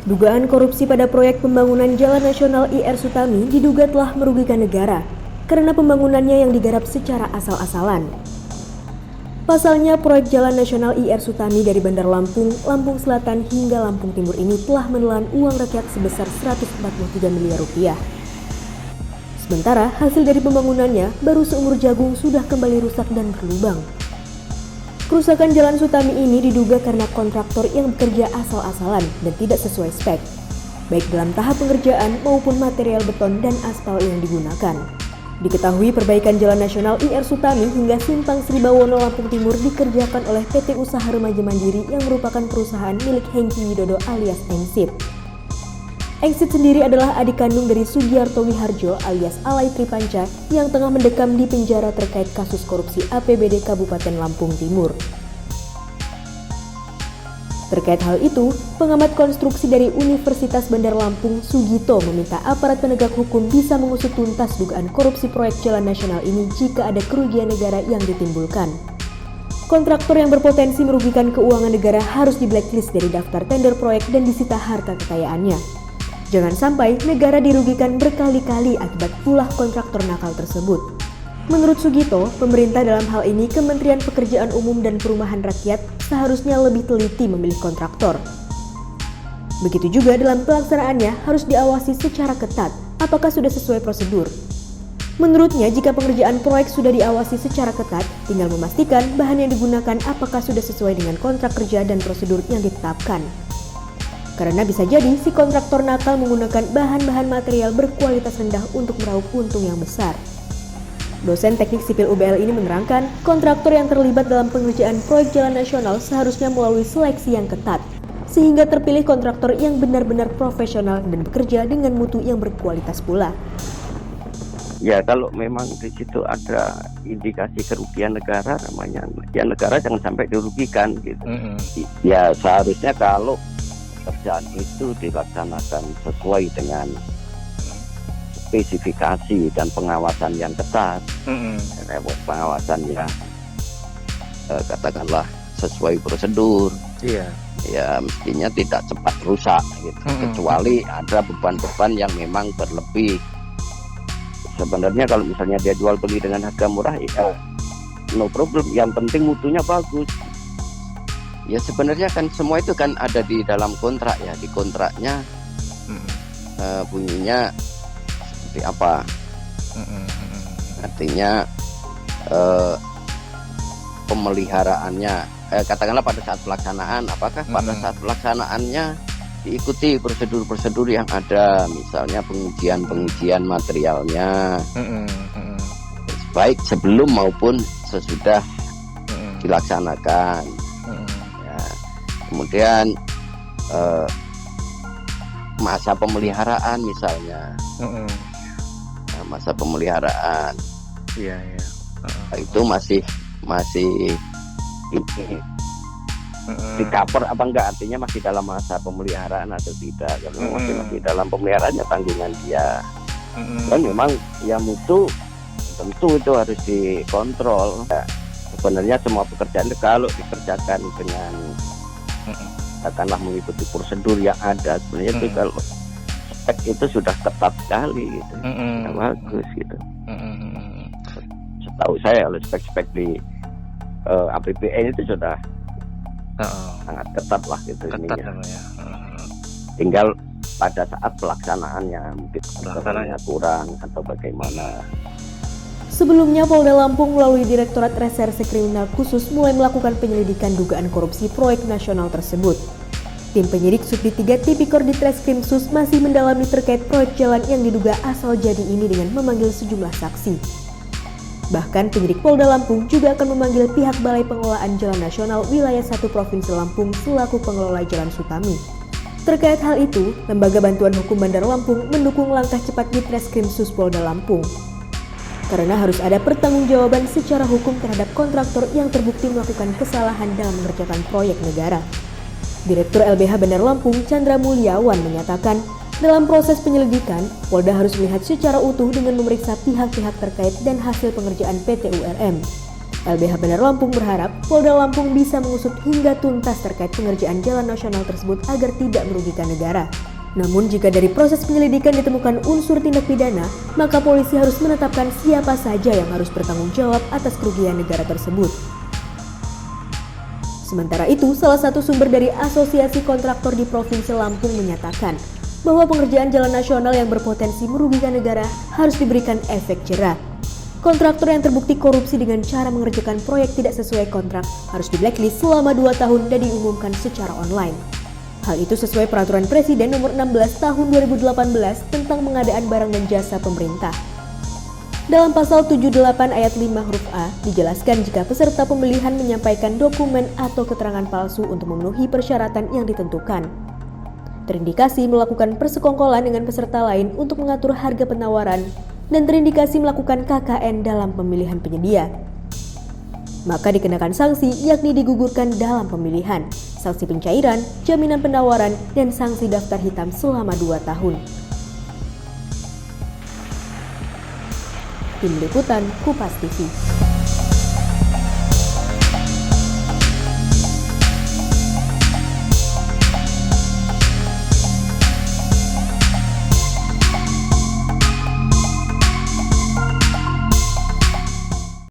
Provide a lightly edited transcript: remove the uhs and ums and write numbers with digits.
Dugaan korupsi pada proyek pembangunan Jalan Nasional IR Sutami diduga telah merugikan negara karena pembangunannya yang digarap secara asal-asalan. Pasalnya, proyek Jalan Nasional IR Sutami dari Bandar Lampung, Lampung Selatan hingga Lampung Timur ini telah menelan uang rakyat sebesar 143 miliar rupiah. Sementara hasil dari pembangunannya baru seumur jagung sudah kembali rusak dan berlubang. Kerusakan Jalan Sutami ini diduga karena kontraktor yang bekerja asal-asalan dan tidak sesuai spek, baik dalam tahap pengerjaan maupun material beton dan aspal yang digunakan. Diketahui perbaikan Jalan Nasional IR Sutami hingga Simpang Sri Bawono Lampung Timur dikerjakan oleh PT Usaha Remaja Mandiri yang merupakan perusahaan milik Hengki Widodo alias Engsit. Engsit sendiri adalah adik kandung dari Sugiarto Wiharjo alias Alai Tripanca yang tengah mendekam di penjara terkait kasus korupsi APBD Kabupaten Lampung Timur. Terkait hal itu, pengamat konstruksi dari Universitas Bandar Lampung, Sugito, meminta aparat penegak hukum bisa mengusut tuntas dugaan korupsi proyek Jalan Nasional ini jika ada kerugian negara yang ditimbulkan. Kontraktor yang berpotensi merugikan keuangan negara harus di-blacklist dari daftar tender proyek dan disita harta kekayaannya. Jangan sampai negara dirugikan berkali-kali akibat ulah kontraktor nakal tersebut. Menurut Sugito, pemerintah dalam hal ini Kementerian Pekerjaan Umum dan Perumahan Rakyat seharusnya lebih teliti memilih kontraktor. Begitu juga dalam pelaksanaannya harus diawasi secara ketat apakah sudah sesuai prosedur. Menurutnya, jika pengerjaan proyek sudah diawasi secara ketat, tinggal memastikan bahan yang digunakan apakah sudah sesuai dengan kontrak kerja dan prosedur yang ditetapkan. Karena bisa jadi si kontraktor nakal menggunakan bahan-bahan material berkualitas rendah untuk meraup untung yang besar. Dosen Teknik Sipil UBL ini menerangkan, kontraktor yang terlibat dalam pengerjaan proyek jalan nasional seharusnya melalui seleksi yang ketat, sehingga terpilih kontraktor yang benar-benar profesional dan bekerja dengan mutu yang berkualitas pula. Ya, kalau memang di situ ada indikasi kerugian negara, namanya ya negara jangan sampai dirugikan gitu. Ya seharusnya kalau pekerjaan itu dilaksanakan sesuai dengan spesifikasi dan pengawasan yang ketat, pengawasan yang katakanlah sesuai prosedur. Ya mestinya tidak cepat rusak gitu. Kecuali ada beban-beban yang memang berlebih. Sebenarnya kalau misalnya dia jual beli dengan harga murah, ya no problem. Yang penting mutunya bagus. Ya sebenarnya kan semua itu kan ada di dalam kontrak ya. Di kontraknya bunyinya seperti apa? Artinya pemeliharaannya, katakanlah pada saat pelaksanaan, apakah pada saat pelaksanaannya diikuti prosedur-prosedur yang ada, misalnya pengujian materialnya, baik sebelum maupun sesudah dilaksanakan. Kemudian masa pemeliharaan misalnya, masa pemeliharaan, itu masih di cover apa enggak, artinya masih dalam masa pemeliharaan atau tidak. Kalau masih dalam pemeliharaannya tanggungan dia. Dan memang ya mutu tentu itu harus dikontrol. Sebenarnya semua pekerjaan kalau dikerjakan dengan katakanlah mengikuti prosedur yang ada, sebenarnya itu kalau spek itu sudah ketat sekali gitu, bagus gitu. Setahu saya kalau spek-spek di APBN itu sudah sangat ketat lah gitu. Tinggal pada saat pelaksanaannya mungkin pelaksananya kurang atau bagaimana. Sebelumnya, Polda Lampung melalui Direktorat Reserse Kriminal Khusus mulai melakukan penyelidikan dugaan korupsi proyek nasional tersebut. Tim penyidik Subdit 3 Tipikor di Treskrimsus masih mendalami terkait proyek jalan yang diduga asal jadi ini dengan memanggil sejumlah saksi. Bahkan penyidik Polda Lampung juga akan memanggil pihak Balai Pengelolaan Jalan Nasional Wilayah 1 Provinsi Lampung selaku pengelola Jalan Sutami. Terkait hal itu, Lembaga Bantuan Hukum Bandar Lampung mendukung langkah cepat di Treskrimsus Polda Lampung. Karena harus ada pertanggungjawaban secara hukum terhadap kontraktor yang terbukti melakukan kesalahan dalam mengerjakan proyek negara. Direktur LBH Bandar Lampung, Chandra Mulyawan, menyatakan, dalam proses penyelidikan, Polda harus melihat secara utuh dengan memeriksa pihak-pihak terkait dan hasil pengerjaan PT URM. LBH Bandar Lampung berharap Polda Lampung bisa mengusut hingga tuntas terkait pengerjaan jalan nasional tersebut agar tidak merugikan negara. Namun jika dari proses penyelidikan ditemukan unsur tindak pidana, maka polisi harus menetapkan siapa saja yang harus bertanggung jawab atas kerugian negara tersebut. Sementara itu, salah satu sumber dari Asosiasi Kontraktor di Provinsi Lampung menyatakan bahwa pengerjaan jalan nasional yang berpotensi merugikan negara harus diberikan efek jera. Kontraktor yang terbukti korupsi dengan cara mengerjakan proyek tidak sesuai kontrak harus di-blacklist selama 2 tahun dan diumumkan secara online. Hal itu sesuai Peraturan Presiden Nomor 16 Tahun 2018 tentang pengadaan barang dan jasa pemerintah. Dalam pasal 78 ayat 5 huruf A dijelaskan jika peserta pembelian menyampaikan dokumen atau keterangan palsu untuk memenuhi persyaratan yang ditentukan. Terindikasi melakukan persekongkolan dengan peserta lain untuk mengatur harga penawaran dan terindikasi melakukan KKN dalam pemilihan penyedia, maka dikenakan sanksi yakni digugurkan dalam pemilihan, sanksi pencairan, jaminan penawaran, dan sanksi daftar hitam selama 2 tahun. Tim Liputan Kupas TV.